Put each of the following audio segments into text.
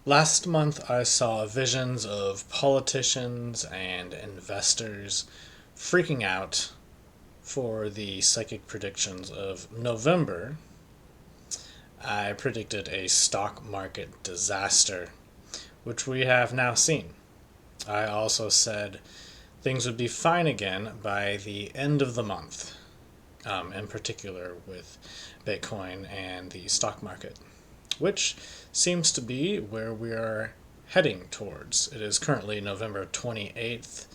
Last month, I saw visions of politicians and investors freaking out for the psychic predictions of November. I predicted a stock market disaster, which we have now seen. I also said things would be fine again by the end of the month, in particular with Bitcoin and the stock market, which seems to be where we are heading towards. It is currently November 28th,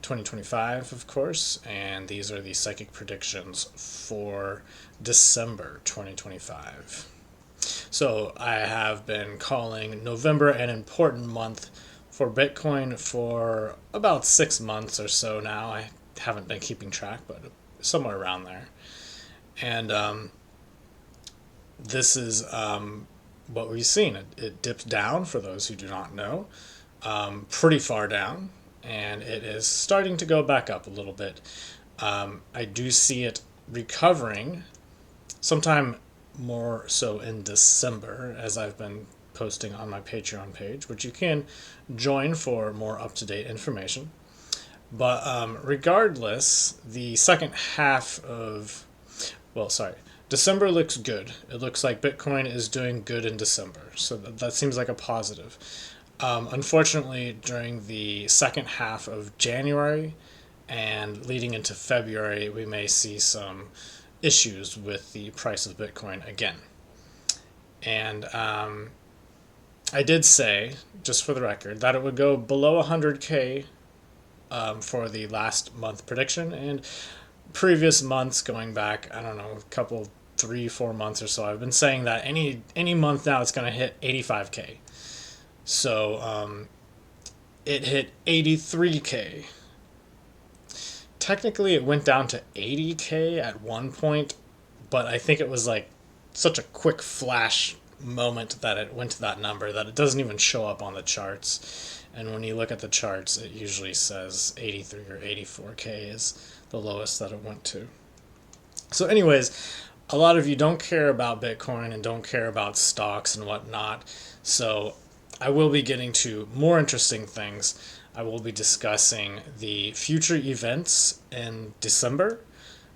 2025, of course, and these are the psychic predictions for December 2025. So I have been calling November an important month for Bitcoin for about 6 months or so now. I haven't been keeping track, but somewhere around there. And this is what we've seen. It dipped down, for those who do not know, pretty far down, and it is starting to go back up a little bit. I do see it recovering sometime more so in December, as I've been posting on my Patreon page, which you can join for more up-to-date information. But regardless, the second half of, December looks good. It looks like Bitcoin is doing good in December, so that seems like a positive. Unfortunately, during the second half of January and leading into February, we may see some issues with the price of Bitcoin again. And I did say, just for the record, that it would go below 100K for the last month prediction, and previous months going back, I don't know, a couple, 3-4 months or so, I've been saying that any month now it's going to hit 85K. So it hit 83K. Technically it went down to 80K at one point, but I think it was like such a quick flash moment that it went to that number that it doesn't even show up on the charts. And when you look at the charts, it usually says 83 or 84K is the lowest that it went to. So anyways, a lot of you don't care about Bitcoin and don't care about stocks and whatnot. So I will be getting to more interesting things. I will be discussing the future events in December,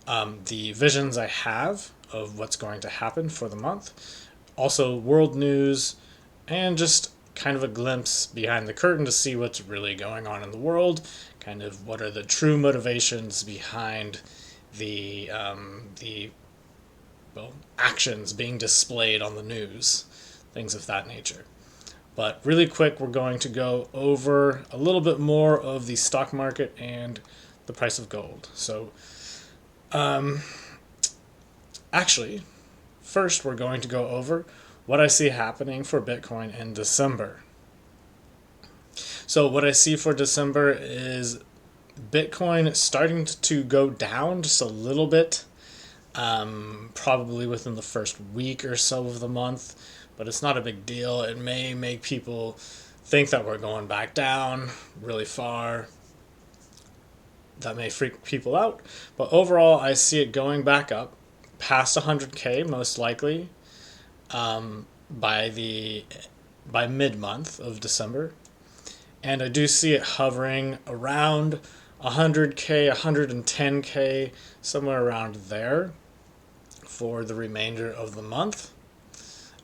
the visions I have of what's going to happen for the month, also world news, and just kind of a glimpse behind the curtain to see what's really going on in the world, kind of what are the true motivations behind the actions being displayed on the news, things of that nature. But really quick, we're going to go over a little bit more of the stock market and the price of gold. So, actually, first we're going to go over what I see happening for Bitcoin in December. So what I see for December is Bitcoin starting to go down just a little bit, probably within the first week or so of the month, but it's not a big deal. It may make people think that we're going back down really far. That may freak people out, but overall I see it going back up past 100K most likely by mid-month of December. And I do see it hovering around 100K, 110K, somewhere around there for the remainder of the month.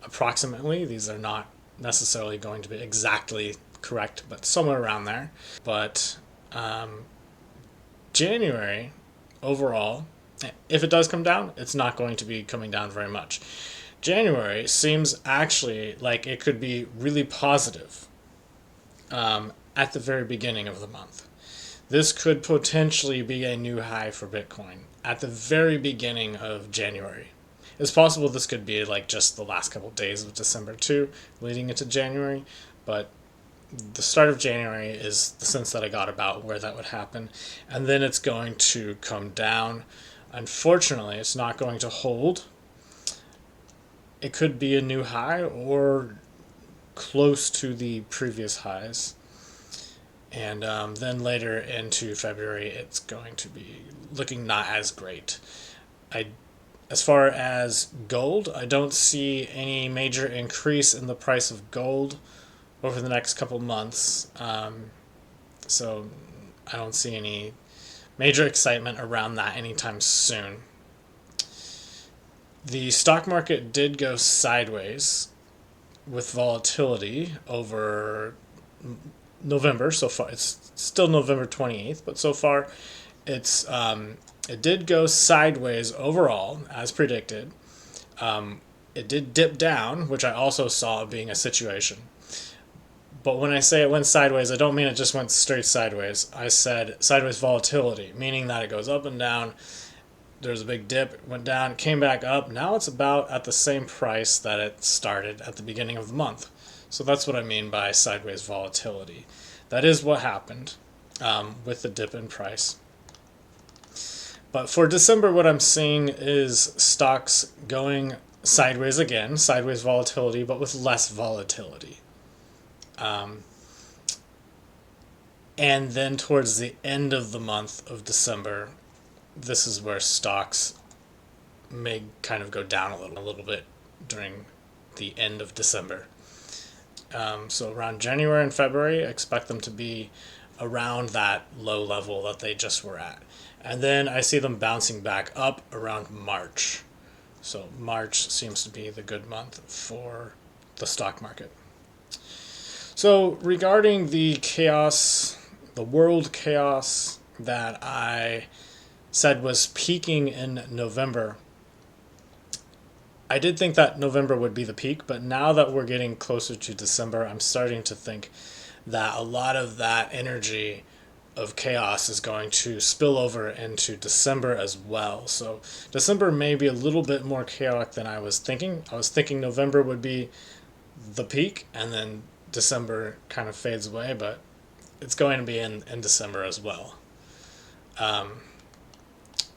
Approximately, these are not necessarily going to be exactly correct, but somewhere around there. But January, overall, if it does come down, it's not going to be coming down very much. January seems actually like it could be really positive at the very beginning of the month. This could potentially be a new high for Bitcoin at the very beginning of January. It's possible this could be like just the last couple of days of December too, leading into January, but the start of January is the sense that I got about where that would happen, and then it's going to come down. Unfortunately, it's not going to hold. It could be a new high or close to the previous highs. And then later into February, it's going to be looking not as great. As far as gold, I don't see any major increase in the price of gold over the next couple months. So I don't see any major excitement around that anytime soon. The stock market did go sideways with volatility over November so far. It's still November 28th, but so far it did go sideways overall as predicted. It did dip down, which I also saw being a situation. But when I say it went sideways, I don't mean it just went straight sideways. I said sideways volatility, meaning that it goes up and down. There's a big dip, it went down, came back up. Now it's about at the same price that it started at the beginning of the month. So that's what I mean by sideways volatility. That is what happened with the dip in price. But for December, what I'm seeing is stocks going sideways again, sideways volatility, but with less volatility. And then towards the end of the month of December, this is where stocks may kind of go down a little bit during the end of December. So around January and February, I expect them to be around that low level that they just were at. And then I see them bouncing back up around March. So March seems to be the good month for the stock market. So regarding the chaos, the world chaos that I said was peaking in November, I did think that November would be the peak, but now that we're getting closer to December, I'm starting to think that a lot of that energy of chaos is going to spill over into December as well. So December may be a little bit more chaotic than I was thinking. I was thinking November would be the peak and then December kind of fades away, but it's going to be in December as well.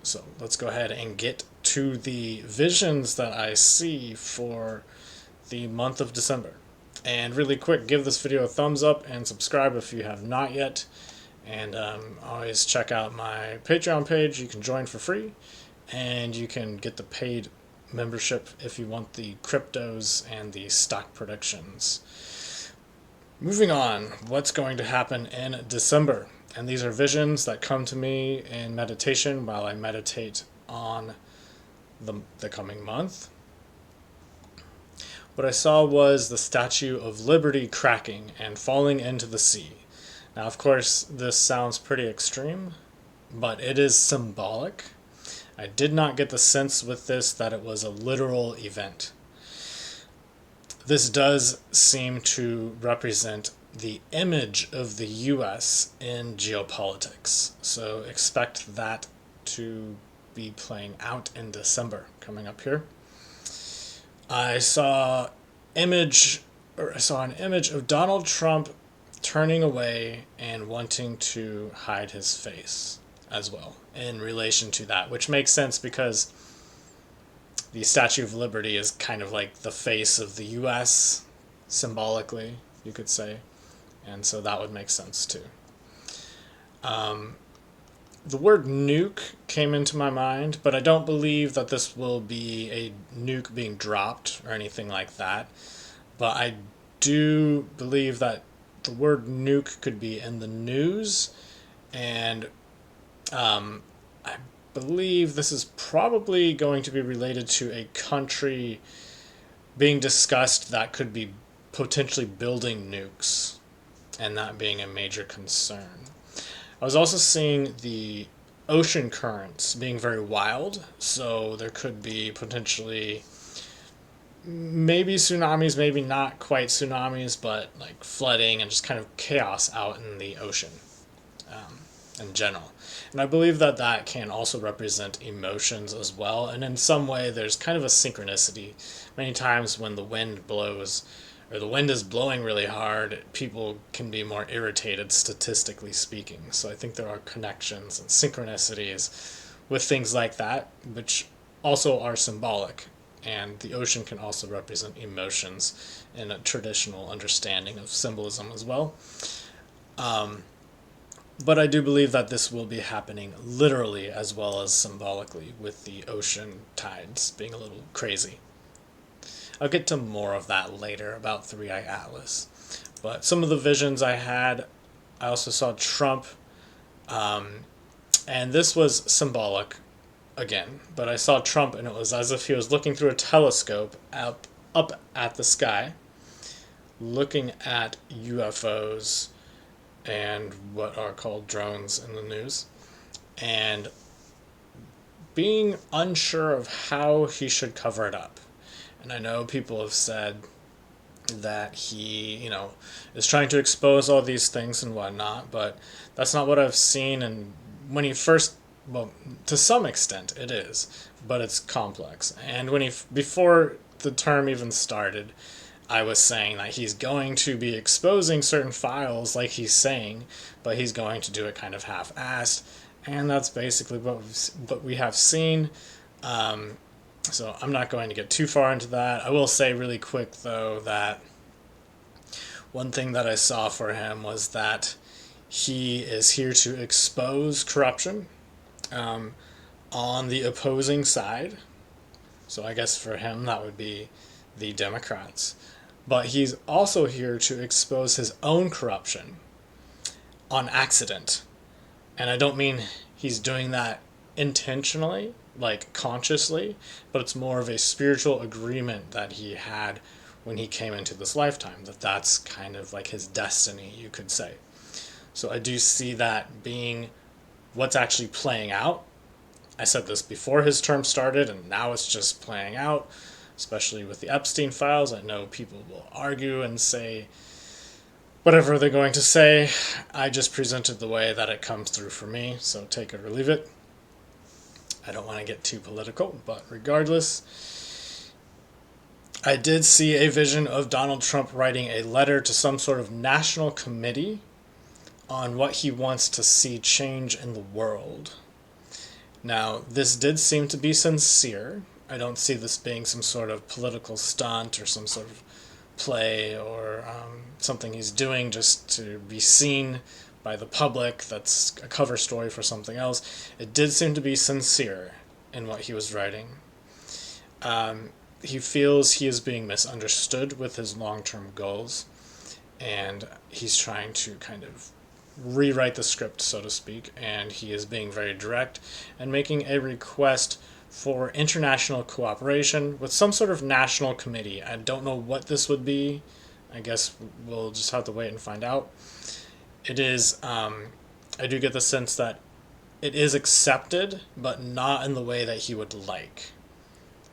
So let's go ahead and get to the visions that I see for the month of December. And really quick, give this video a thumbs up and subscribe if you have not yet. And always check out my Patreon page. You can join for free, and you can get the paid membership if you want the cryptos and the stock predictions. Moving on, what's going to happen in December? And these are visions that come to me in meditation while I meditate on the coming month. What I saw was the Statue of Liberty cracking and falling into the sea. Now, of course, this sounds pretty extreme, but it is symbolic. I did not get the sense with this that it was a literal event. This does seem to represent the image of the U.S. in geopolitics. So expect that to be playing out in December coming up here. I saw an image of Donald Trump turning away and wanting to hide his face as well in relation to that, which makes sense because the Statue of Liberty is kind of like the face of the U.S. symbolically, you could say, and so that would make sense too. The word nuke came into my mind, but I don't believe that this will be a nuke being dropped or anything like that. But I do believe that the word nuke could be in the news, and I believe this is probably going to be related to a country being discussed that could be potentially building nukes, and that being a major concern. I was also seeing the ocean currents being very wild, so there could be potentially maybe tsunamis, maybe not quite tsunamis, but like flooding and just kind of chaos out in the ocean in general. And I believe that that can also represent emotions as well, and in some way there's kind of a synchronicity. Many times when the wind blows, or the wind is blowing really hard, people can be more irritated, statistically speaking. So I think there are connections and synchronicities with things like that, which also are symbolic. And the ocean can also represent emotions in a traditional understanding of symbolism as well. But I do believe that this will be happening literally as well as symbolically, with the ocean tides being a little crazy. I'll get to more of that later about Three Eye Atlas. But some of the visions I had, I also saw Trump, and this was symbolic again, but I saw Trump and it was as if he was looking through a telescope up at the sky, looking at UFOs and what are called drones in the news, and being unsure of how he should cover it up. And I know people have said that he, is trying to expose all these things and whatnot, but that's not what I've seen. And when he first, well, to some extent it is, but it's complex. And before the term even started, I was saying that he's going to be exposing certain files like he's saying, but he's going to do it kind of half-assed, and that's basically what we have seen. So I'm not going to get too far into that. I will say really quick, though, that one thing that I saw for him was that he is here to expose corruption on the opposing side. So I guess for him that would be the Democrats. But he's also here to expose his own corruption on accident. And I don't mean he's doing that intentionally, like consciously, but it's more of a spiritual agreement that he had when he came into this lifetime, that's kind of like his destiny, you could say. So I do see that being what's actually playing out. I said this before his term started, and now it's just playing out, especially with the Epstein files. I know people will argue and say whatever they're going to say. I just presented the way that it comes through for me, so take it or leave it. I don't want to get too political, but regardless, I did see a vision of Donald Trump writing a letter to some sort of national committee on what he wants to see change in the world. Now, this did seem to be sincere. I don't see this being some sort of political stunt or some sort of play or something he's doing just to be seen by the public. That's a cover story for something else. It did seem to be sincere in what he was writing. He feels he is being misunderstood with his long-term goals, and he's trying to kind of rewrite the script, so to speak, and he is being very direct and making a request for international cooperation with some sort of national committee. I don't know what this would be. I guess we'll just have to wait and find out. It is, I do get the sense that it is accepted, but not in the way that he would like.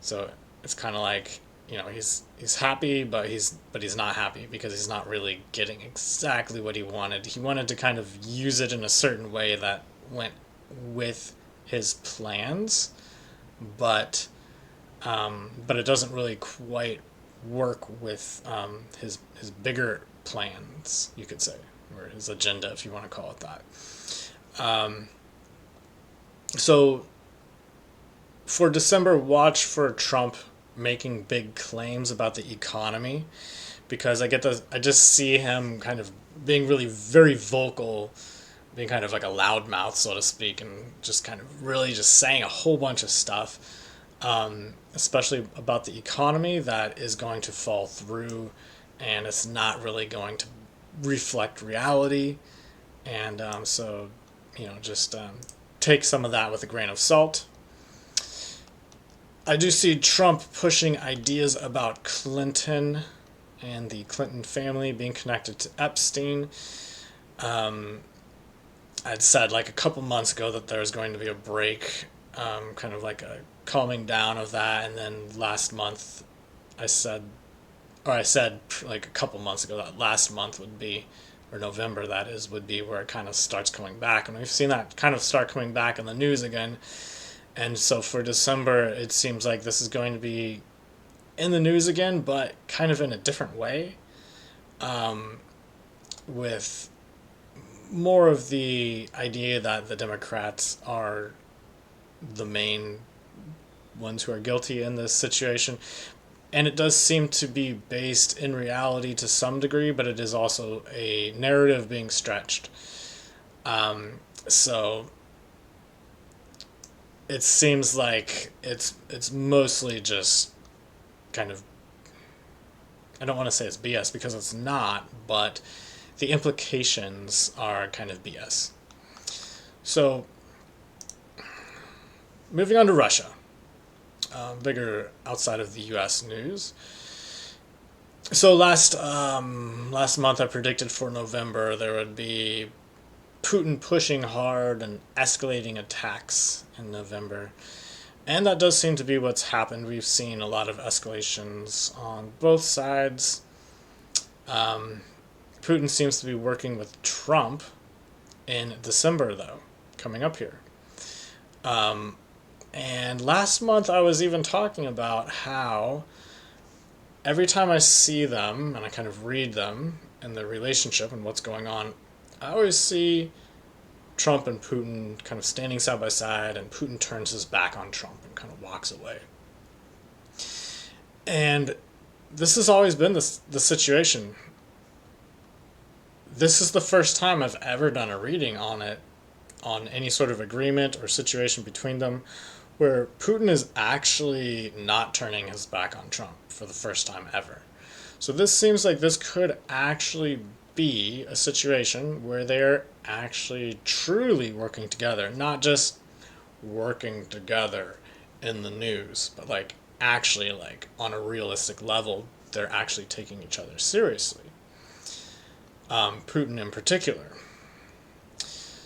So it's kind of like, he's happy, but he's not happy because he's not really getting exactly what he wanted. He wanted to kind of use it in a certain way that went with his plans, but it doesn't really quite work with his bigger plans, you could say, or his agenda, if you want to call it that. So for December, watch for Trump making big claims about the economy, because I just see him kind of being really very vocal, being kind of like a loudmouth, so to speak, and just kind of really just saying a whole bunch of stuff, especially about the economy that is going to fall through, and it's not really going to reflect reality. And so, just take some of that with a grain of salt. I do see Trump pushing ideas about Clinton and the Clinton family being connected to Epstein. I'd said like a couple months ago that there was going to be a break, kind of like a calming down of that, and then last month I said like a couple months ago that last month would be, or November that is, would be where it kind of starts coming back, and we've seen that kind of start coming back in the news again. And so for December, it seems like this is going to be in the news again, but kind of in a different way, with more of the idea that the Democrats are the main ones who are guilty in this situation. And it does seem to be based in reality to some degree, but it is also a narrative being stretched. So it seems like it's mostly just kind of, I don't want to say it's BS because it's not, but the implications are kind of BS. So moving on to Russia, bigger outside of the U.S. news. So last month I predicted for November there would be Putin pushing hard and escalating attacks in November. And that does seem to be what's happened. We've seen a lot of escalations on both sides. Putin seems to be working with Trump in December, though, coming up here. And last month I was even talking about how every time I see them and I kind of read them and their relationship and what's going on, I always see Trump and Putin kind of standing side by side, and Putin turns his back on Trump and kind of walks away. And this has always been the situation. This is the first time I've ever done a reading on it, on any sort of agreement or situation between them, where Putin is actually not turning his back on Trump for the first time ever. So this seems like this could actually be a situation where they're actually truly working together, not just working together in the news, but like actually like on a realistic level, they're actually taking each other seriously. Putin in particular.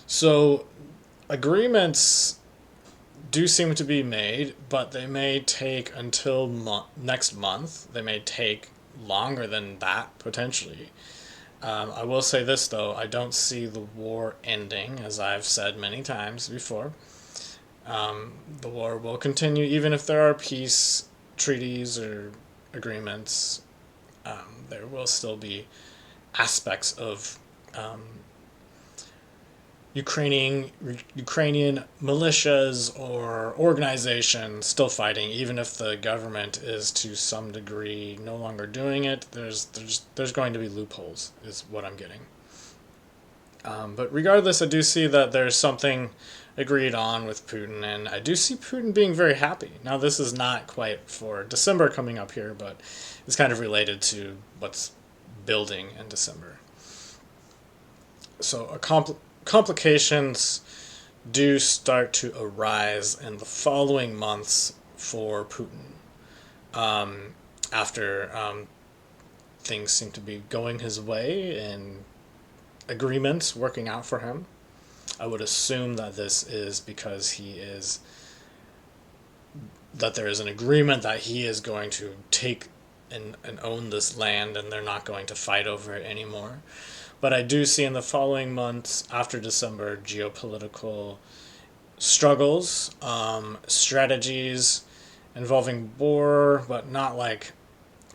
So agreements do seem to be made, but they may take until next month. They may take longer than that, potentially. I will say this, though. I don't see the war ending, as I've said many times before. The war will continue, even if there are peace treaties or agreements. There will still be aspects of Ukrainian militias or organizations still fighting, even if the government is to some degree no longer doing it. There's going to be loopholes, is what I'm getting. But regardless, I do see that there's something agreed on with Putin, and I do see Putin being very happy. Now, this is not quite for December coming up here, but it's kind of related to what's building in December. So complications do start to arise in the following months for Putin, after things seem to be going his way and agreements working out for him. I would assume that this is because that there is an agreement that he is going to take and own this land, and they're not going to fight over it anymore. But I do see in the following months after December geopolitical struggles, strategies involving war, but not like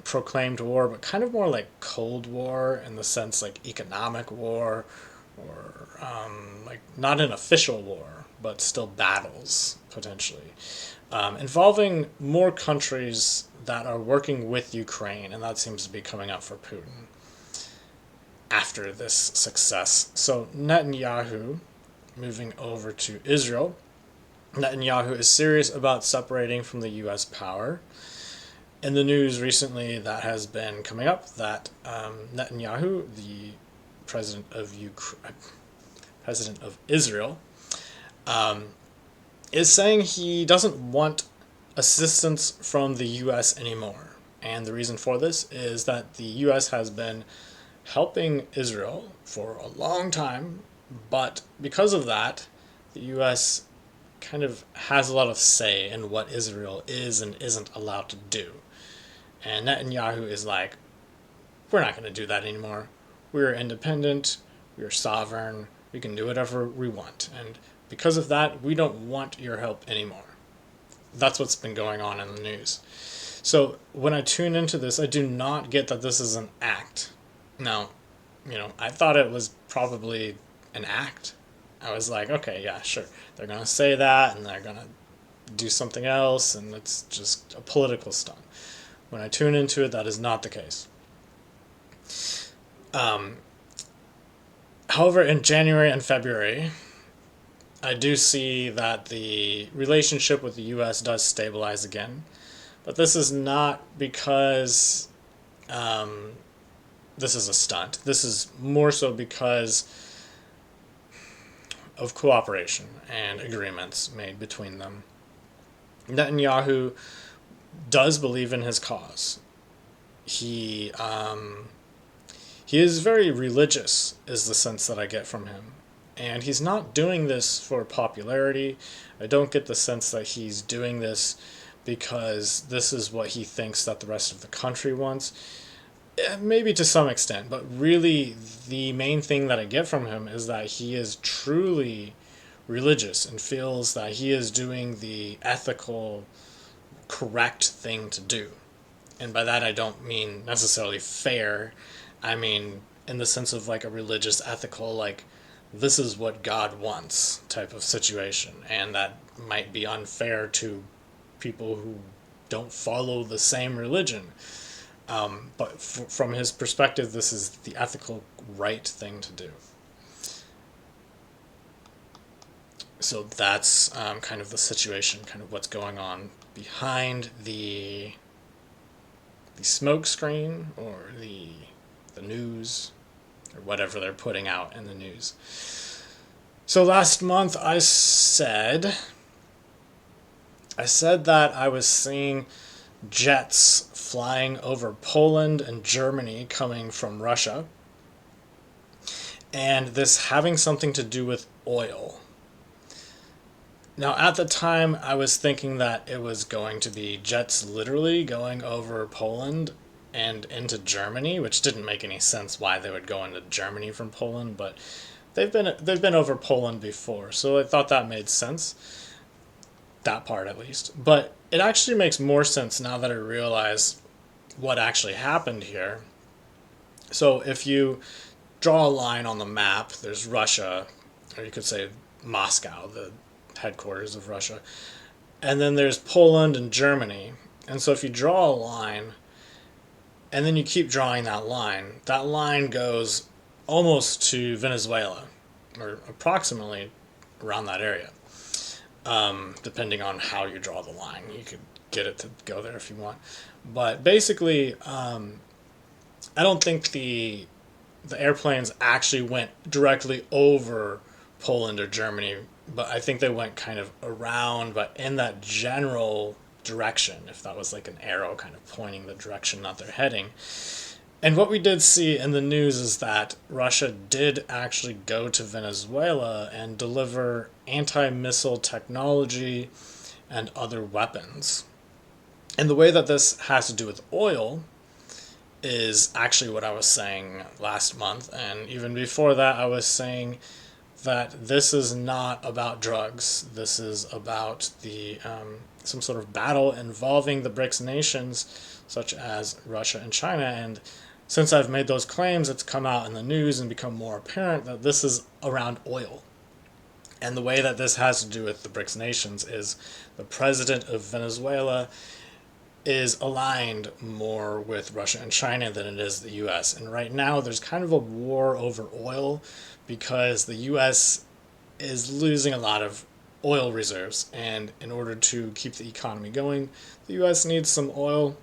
proclaimed war, but kind of more like Cold War in the sense like economic war, or like not an official war, but still battles potentially, involving more countries that are working with Ukraine, and that seems to be coming up for Putin after this success. So Netanyahu, moving over to Israel, Netanyahu is serious about separating from the U.S. power. In the news recently, that has been coming up that Netanyahu, the president of Israel, is saying he doesn't want assistance from the U.S. anymore. And the reason for this is that the U.S. has been helping Israel for a long time, but because of that, the U.S. kind of has a lot of say in what Israel is and isn't allowed to do. And Netanyahu is like, we're not going to do that anymore. We're independent, we're sovereign, we can do whatever we want. And because of that, we don't want your help anymore. That's what's been going on in the news. So when I tune into this, I do not get that this is an act. Now, I thought it was probably an act. I was like, okay, yeah, sure. They're going to say that, and they're going to do something else, and it's just a political stunt. When I tune into it, that is not the case. However, in January and February, I do see that the relationship with the U.S. does stabilize again. But this is not because um, this is a stunt. This is more so because of cooperation and agreements made between them. Netanyahu does believe in his cause. He is very religious, is the sense that I get from him. And he's not doing this for popularity. I don't get the sense that he's doing this because this is what he thinks that the rest of the country wants. Maybe to some extent, but really the main thing that I get from him is that he is truly religious and feels that he is doing the ethical, correct thing to do. And by that I don't mean necessarily fair. I mean in the sense of like a religious, ethical, like this is what God wants type of situation. And that might be unfair to people who don't follow the same religion. But from his perspective, this is the ethical right thing to do. So that's kind of the situation, kind of what's going on behind the smoke screen or the news or whatever they're putting out in the news. So last month I said that I was seeing jets flying over Poland and Germany coming from Russia, and this having something to do with oil. Now, at the time, I was thinking that it was going to be jets literally going over Poland and into Germany, which didn't make any sense why they would go into Germany from Poland, but they've been over Poland before, so I thought that made sense. That part, at least. But it actually makes more sense now that I realize what actually happened here. So if you draw a line on the map, there's Russia, or you could say Moscow, the headquarters of Russia, and then there's Poland and Germany. And so if you draw a line, and then you keep drawing that line goes almost to Venezuela, or approximately around that area. Depending on how you draw the line, you could get it to go there if you want. But basically, I don't think the airplanes actually went directly over Poland or Germany, but I think they went kind of around, but in that general direction, if that was like an arrow kind of pointing the direction that they're heading. And what we did see in the news is that Russia did actually go to Venezuela and deliver anti-missile technology and other weapons. And the way that this has to do with oil is actually what I was saying last month. And even before that, I was saying that this is not about drugs. This is about the some sort of battle involving the BRICS nations, such as Russia and China. And since I've made those claims, it's come out in the news and become more apparent that this is around oil. And the way that this has to do with the BRICS nations is the president of Venezuela is aligned more with Russia and China than it is the U.S. And right now there's kind of a war over oil because the U.S. is losing a lot of oil reserves. And in order to keep the economy going, the U.S. needs some oil.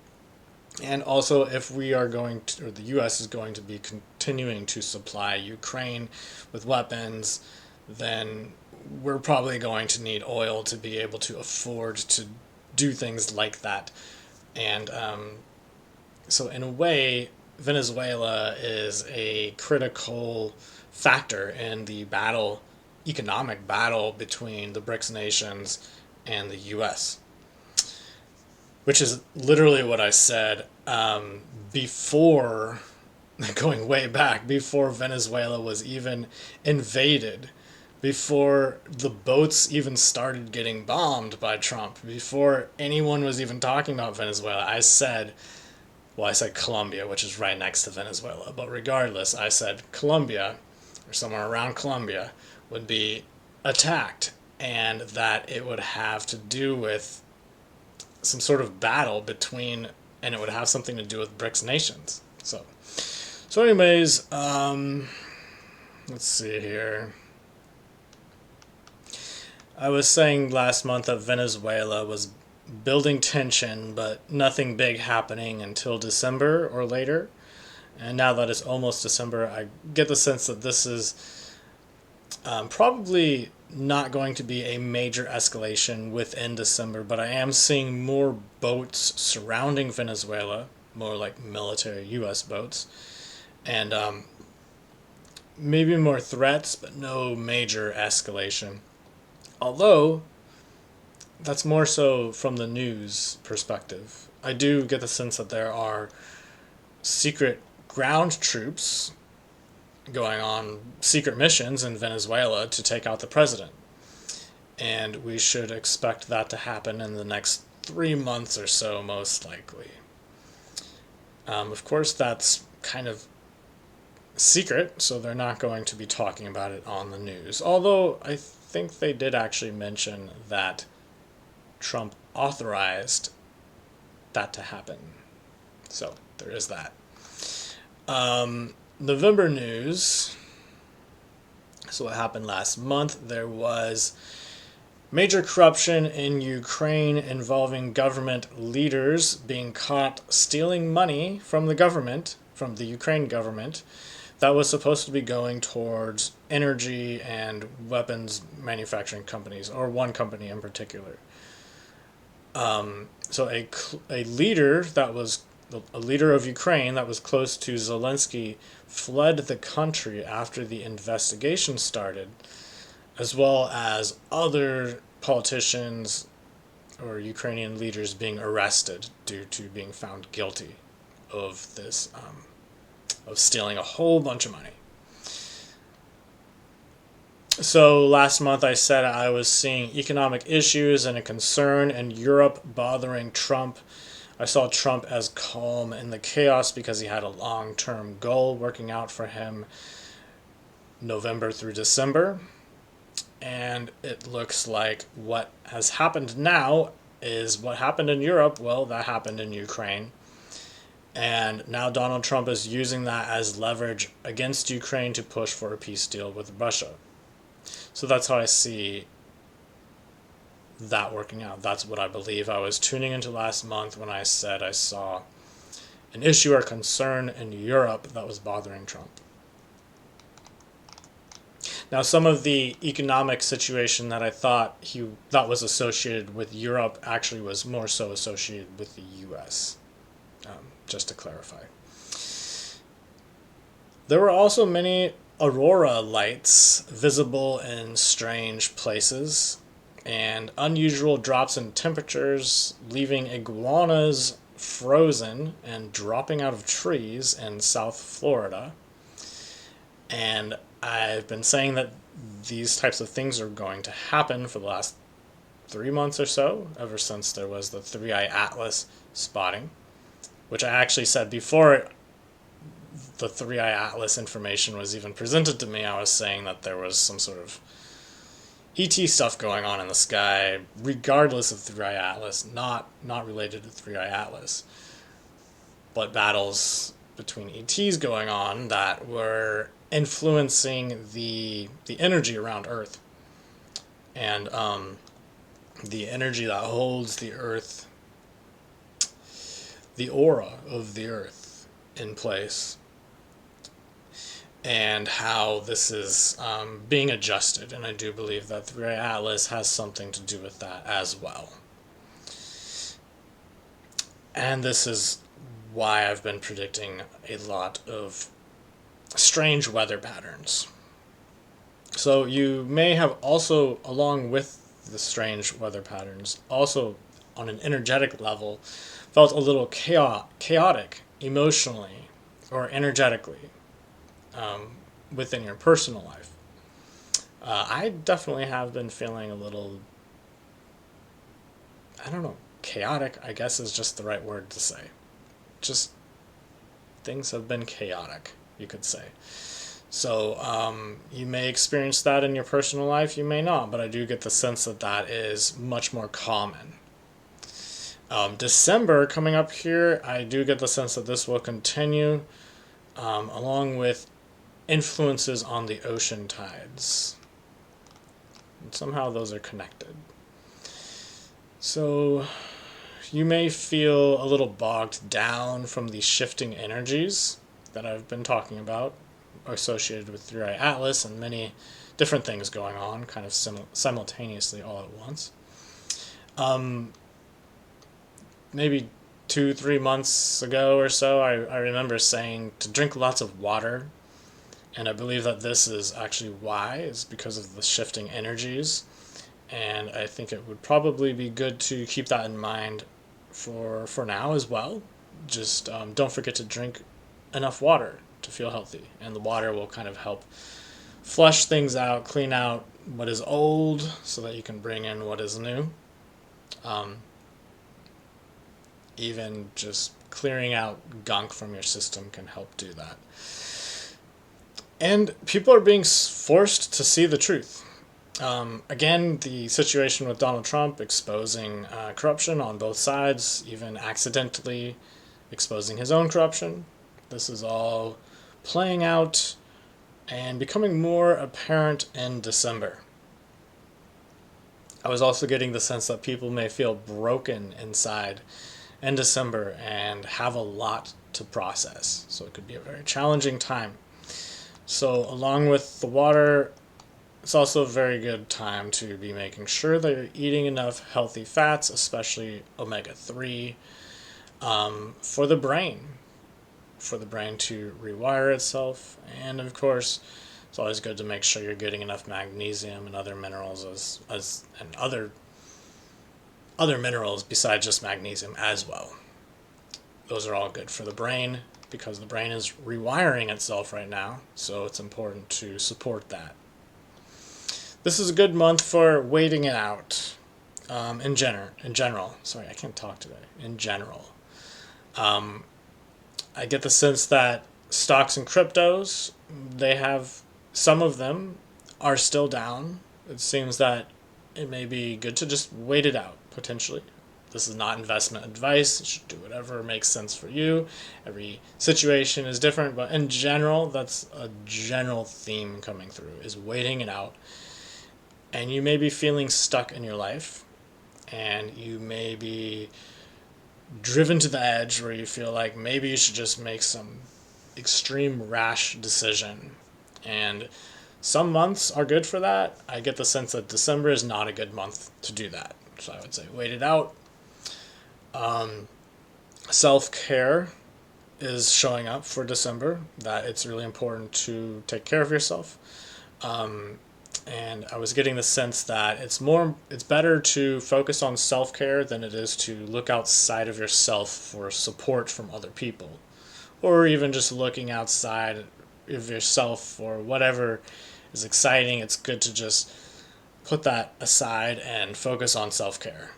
And also, if we are going to, or the U.S. is going to be continuing to supply Ukraine with weapons, then we're probably going to need oil to be able to afford to do things like that. And so in a way, Venezuela is a critical factor in the economic battle between the BRICS nations and the U.S., which is literally what I said before, going way back, before Venezuela was even invaded, before the boats even started getting bombed by Trump, before anyone was even talking about Venezuela. I said Colombia, which is right next to Venezuela, but regardless, I said Colombia, or somewhere around Colombia, would be attacked, and that it would have to do with some sort of battle between, and it would have something to do with BRICS nations. So anyways, Let's see here. I was saying last month that Venezuela was building tension, but nothing big happening until December or later. And now that it's almost December, I get the sense that this is probably not going to be a major escalation within December, but I am seeing more boats surrounding Venezuela, more like military U.S. boats, and maybe more threats, but no major escalation. Although, that's more so from the news perspective. I do get the sense that there are secret ground troops going on secret missions in Venezuela to take out the president. And we should expect that to happen in the next 3 months or so, most likely. Of course, that's kind of secret, so they're not going to be talking about it on the news. Although I think they did actually mention that Trump authorized that to happen. So there is that. November news. So what happened last month? There was major corruption in Ukraine involving government leaders being caught stealing money from the government, from the Ukraine government, that was supposed to be going towards energy and weapons manufacturing companies, or one company in particular. So a leader that was a leader of Ukraine that was close to Zelensky fled the country after the investigation started, as well as other politicians or Ukrainian leaders being arrested due to being found guilty of this, of stealing a whole bunch of money. So last month I said I was seeing economic issues and a concern in Europe bothering Trump. I saw Trump as calm in the chaos because he had a long-term goal working out for him November through December. And it looks like what has happened now is what happened in Europe. Well, that happened in Ukraine. And now Donald Trump is using that as leverage against Ukraine to push for a peace deal with Russia. So that's how I see that working out. That's what I believe. I was tuning into last month when I said I saw an issue or concern in Europe that was bothering Trump. Now, some of the economic situation that I thought that was associated with Europe actually was more so associated with the U.S., just to clarify. There were also many aurora lights visible in strange places, and unusual drops in temperatures, leaving iguanas frozen and dropping out of trees in South Florida. And I've been saying that these types of things are going to happen for the last 3 months or so, ever since there was the Three-Eye Atlas spotting, which I actually said before the Three-Eye Atlas information was even presented to me. I was saying that there was some sort of ET stuff going on in the sky, regardless of Three-Eye Atlas, not related to Three-Eye Atlas, but battles between ETs going on that were influencing the energy around Earth, and the energy that holds the Earth, the aura of the Earth in place, and how this is being adjusted. And I do believe that the Three-Eye Atlas has something to do with that as well. And this is why I've been predicting a lot of strange weather patterns. So you may have also, along with the strange weather patterns, also on an energetic level, felt a little chaotic emotionally or energetically within your personal life. I definitely have been feeling a little, I don't know, chaotic, I guess is just the right word to say. Just things have been chaotic, you could say. So you may experience that in your personal life, you may not, but I do get the sense that that is much more common. December coming up here, I do get the sense that this will continue, along with influences on the ocean tides. And somehow those are connected. So you may feel a little bogged down from the shifting energies that I've been talking about, associated with 3i Atlas and many different things going on kind of simultaneously all at once. Maybe 2-3 months ago or so, I remember saying to drink lots of water, and I believe that this is actually why, is because of the shifting energies, and I think it would probably be good to keep that in mind for now as well. Just don't forget to drink enough water to feel healthy, and the water will kind of help flush things out, clean out what is old so that you can bring in what is new. Even just clearing out gunk from your system can help do that. And people are being forced to see the truth. Again, the situation with Donald Trump exposing corruption on both sides, even accidentally exposing his own corruption. This is all playing out and becoming more apparent in December. I was also getting the sense that people may feel broken inside in December and have a lot to process. So it could be a very challenging time. So along with the water, it's also a very good time to be making sure that you're eating enough healthy fats, especially omega-3, for the brain to rewire itself. And of course, it's always good to make sure you're getting enough magnesium and other minerals and other minerals besides just magnesium as well. Those are all good for the brain because the brain is rewiring itself right now, so it's important to support that. This is a good month for waiting it out. In general. Sorry, I can't talk today. In general. I get the sense that stocks and cryptos, some of them are still down. It seems that it may be good to just wait it out, potentially. This is not investment advice. You should do whatever makes sense for you. Every situation is different, but in general, that's a general theme coming through, is waiting it out. And you may be feeling stuck in your life, and you may be driven to the edge where you feel like maybe you should just make some extreme rash decision. And some months are good for that. I get the sense that December is not a good month to do that. So I would say wait it out. Self-care is showing up for December, that it's really important to take care of yourself. And I was getting the sense that it's better to focus on self-care than it is to look outside of yourself for support from other people, or even just looking outside of yourself for whatever is exciting. It's good to just put that aside and focus on self-care.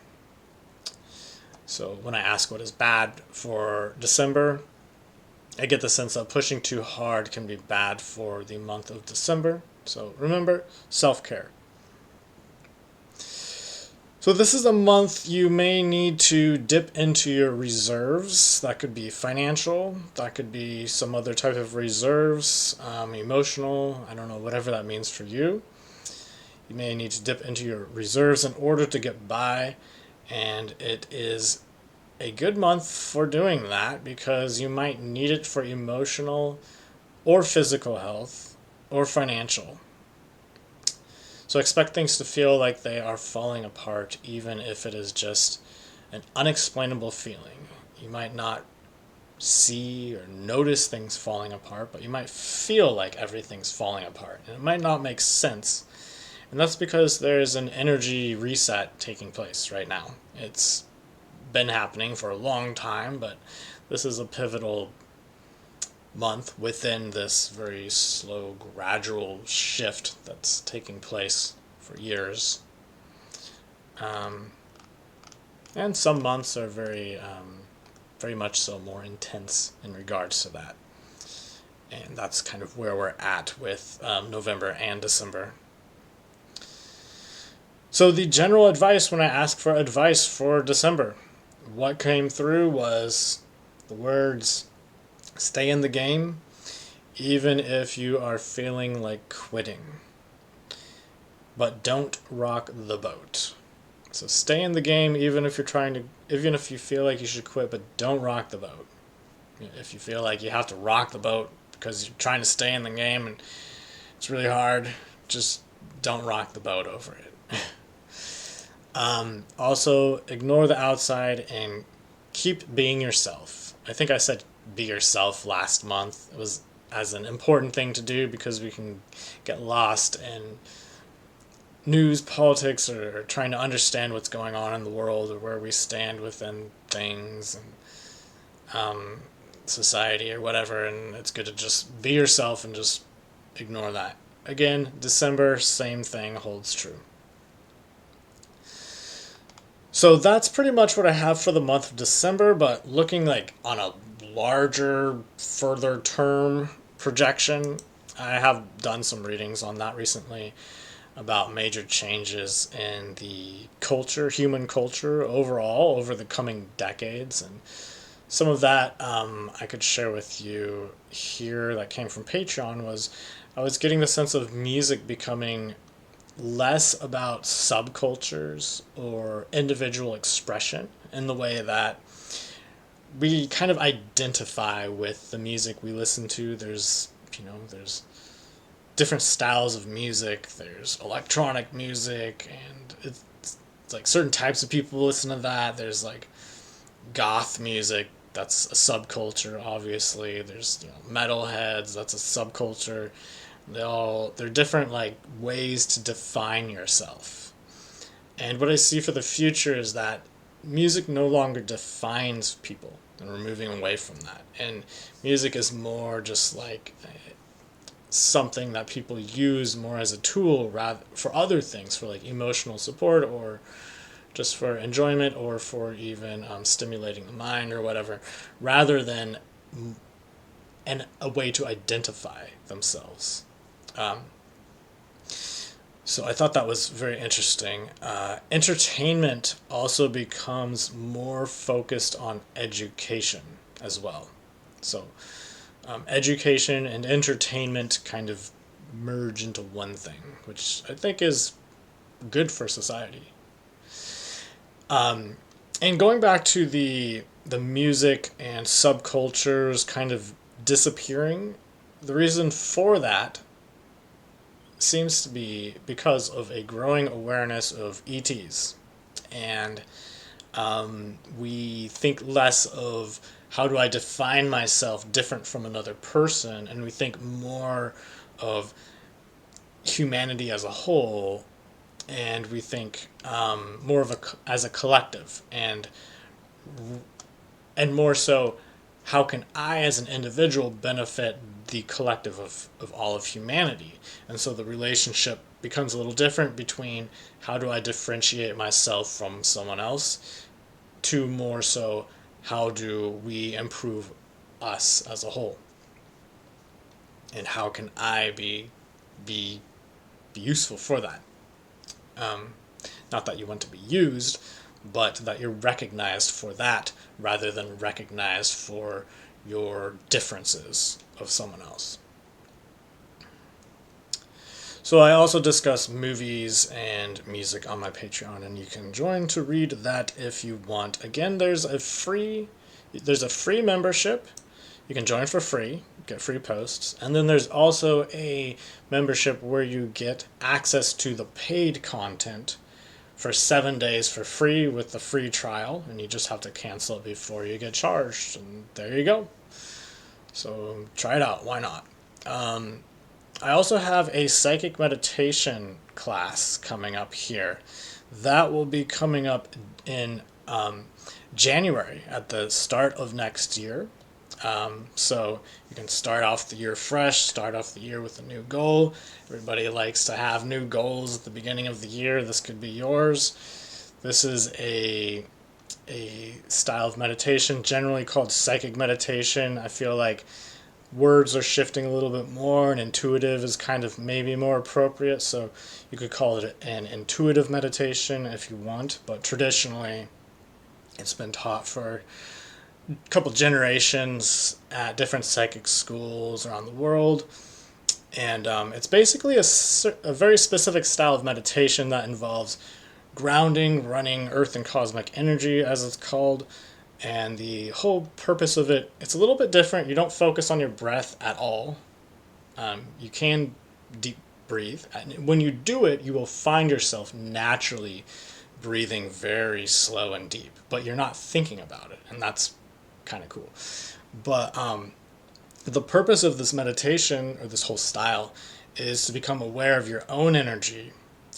So when I ask what is bad for December, I get the sense that pushing too hard can be bad for the month of December. So remember, self-care. So this is a month you may need to dip into your reserves. That could be financial. That could be some other type of reserves, emotional. I don't know, whatever that means for you. You may need to dip into your reserves in order to get by. And it is a good month for doing that because you might need it for emotional or physical health or financial. So expect things to feel like they are falling apart, even if it is just an unexplainable feeling. You might not see or notice things falling apart, but you might feel like everything's falling apart. And it might not make sense. And that's because there's an energy reset taking place right now. It's been happening for a long time, but this is a pivotal month within this very slow, gradual shift that's taking place for years. And some months are very much so more intense in regards to that. And that's kind of where we're at with November and December. So the general advice when I asked for advice for December, what came through was the words, stay in the game. even if you are feeling like quitting. But don't rock the boat. So stay in the game even if even if you feel like you should quit, but don't rock the boat. If you feel like you have to rock the boat because you're trying to stay in the game and it's really hard, just don't rock the boat over it. Also, ignore the outside and keep being yourself. I think I said be yourself last month. It was as an important thing to do because we can get lost in news, politics, or trying to understand what's going on in the world or where we stand within things and society or whatever. And it's good to just be yourself and just ignore that. Again, December, same thing holds true. So that's pretty much what I have for the month of December, but looking like on a larger, further term projection, I have done some readings on that recently about major changes in the culture, human culture overall over the coming decades. And some of that I could share with you here that came from Patreon was I was getting the sense of music becoming less about subcultures or individual expression in the way that we kind of identify with the music we listen to. There's different styles of music. There's electronic music, and it's like certain types of people listen to that. There's like goth music. That's a subculture, obviously. There's metalheads. That's a subculture. They're different like ways to define yourself. And what I see for the future is that music no longer defines people, and we're moving away from that. And music is more just like something that people use more as a tool rather for other things, for like emotional support or just for enjoyment or for even stimulating the mind or whatever, rather than a way to identify themselves. So I thought that was very interesting. Entertainment also becomes more focused on education as well. So education and entertainment kind of merge into one thing, which I think is good for society. And going back to the music and subcultures kind of disappearing, the reason for that seems to be because of a growing awareness of ETs. And we think less of how do I define myself different from another person, and we think more of humanity as a whole, and we think more of as a collective, and more so, how can I as an individual benefit the collective of all of humanity? And so the relationship becomes a little different between how do I differentiate myself from someone else to more so how do we improve us as a whole, and how can I be useful for that. Not that you want to be used, but that you're recognized for that rather than recognized for your differences of someone else. So I also discuss movies and music on my Patreon, and you can join to read that if you want. Again, there's a free membership. You can join for free, get free posts, and then there's also a membership where you get access to the paid content for 7 days for free with the free trial, and you just have to cancel it before you get charged, and there you go. So try it out, why not? I also have a psychic meditation class coming up here. That will be coming up in January at the start of next year. So you can start off the year fresh, start off the year with a new goal. Everybody likes to have new goals at the beginning of the year. This could be yours. This is a style of meditation generally called psychic meditation. I feel like words are shifting a little bit more, and intuitive is kind of maybe more appropriate, so you could call it an intuitive meditation if you want, but traditionally it's been taught for couple generations at different psychic schools around the world. And it's basically a very specific style of meditation that involves grounding, running earth and cosmic energy, as it's called. And the whole purpose of it, it's a little bit different. You don't focus on your breath at all. You can deep breathe. And when you do it, you will find yourself naturally breathing very slow and deep, but you're not thinking about it. And that's kind of cool. But the purpose of this meditation, or this whole style, is to become aware of your own energy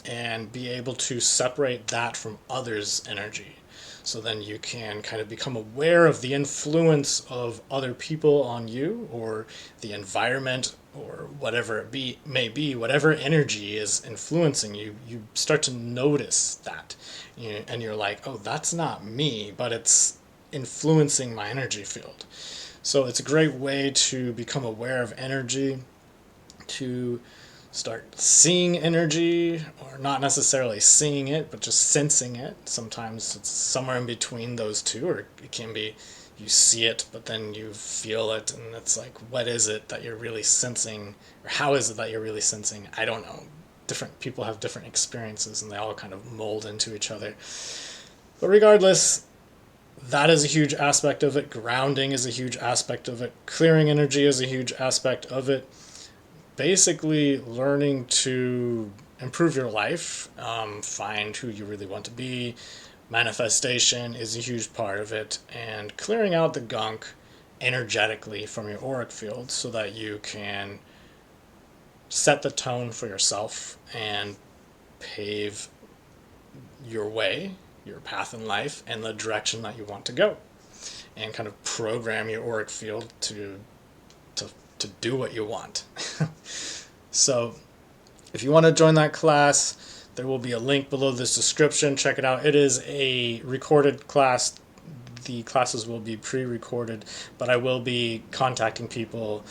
and be able to separate that from others' energy. So then you can kind of become aware of the influence of other people on you, or the environment, or whatever it may be, whatever energy is influencing you. You start to notice that, and you're like, oh, that's not me, but it's influencing my energy field. So it's a great way to become aware of energy, to start seeing energy, or not necessarily seeing it, but just sensing it. Sometimes it's somewhere in between those two, or it can be you see it, but then you feel it, and it's like, what is it that you're really sensing, or how is it that you're really sensing? I don't know. Different people have different experiences, and they all kind of mold into each other. But regardless, that is a huge aspect of it. Grounding is a huge aspect of it. Clearing energy is a huge aspect of it. Basically, learning to improve your life, find who you really want to be. Manifestation is a huge part of it. And clearing out the gunk energetically from your auric field so that you can set the tone for yourself and pave your way, your path in life, and the direction that you want to go, and kind of program your auric field to do what you want. So if you want to join that class, there will be a link below this description. Check it out. It is a recorded class. The classes will be pre-recorded, but I will be contacting people.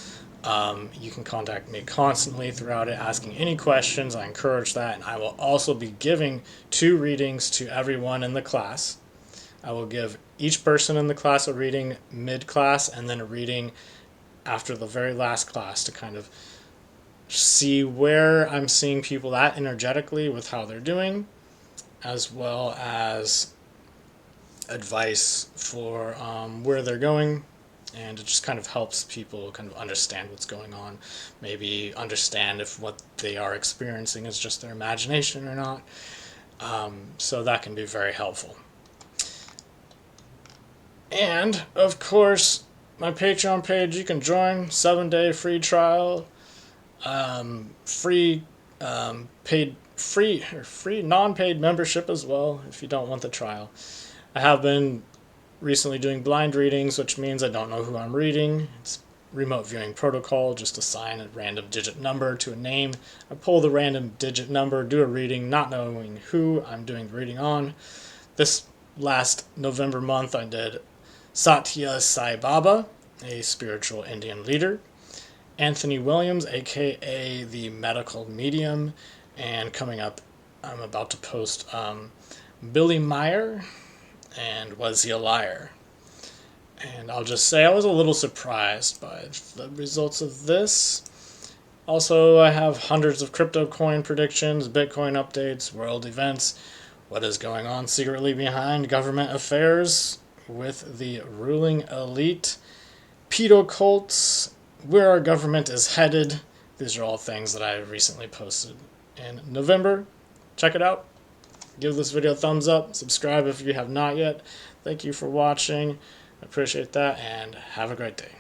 You can contact me constantly throughout it, asking any questions. I encourage that. And I will also be giving 2 readings to everyone in the class. I will give each person in the class a reading mid-class, and then a reading after the very last class, to kind of see where I'm seeing people at energetically with how they're doing, as well as advice for where they're going. And it just kind of helps people kind of understand what's going on, maybe understand if what they are experiencing is just their imagination or not. So that can be very helpful. And of course, my Patreon page, you can join. 7-day free trial, free non-paid membership as well if you don't want the trial. I have been recently doing blind readings, which means I don't know who I'm reading. It's remote viewing protocol. Just assign a random digit number to a name. I pull the random digit number, do a reading, not knowing who I'm doing the reading on. This last November month, I did Satya Sai Baba, a spiritual Indian leader, Anthony Williams, aka the medical medium, and coming up, I'm about to post Billy Meyer and Was He a Liar? And I'll just say I was a little surprised by the results of this. Also, I have hundreds of crypto coin predictions, Bitcoin updates, world events, what is going on secretly behind government affairs with the ruling elite, pedo cults, where our government is headed. These are all things that I recently posted in November. Check it out. Give this video a thumbs up. Subscribe if you have not yet. Thank you for watching. I appreciate that, and have a great day.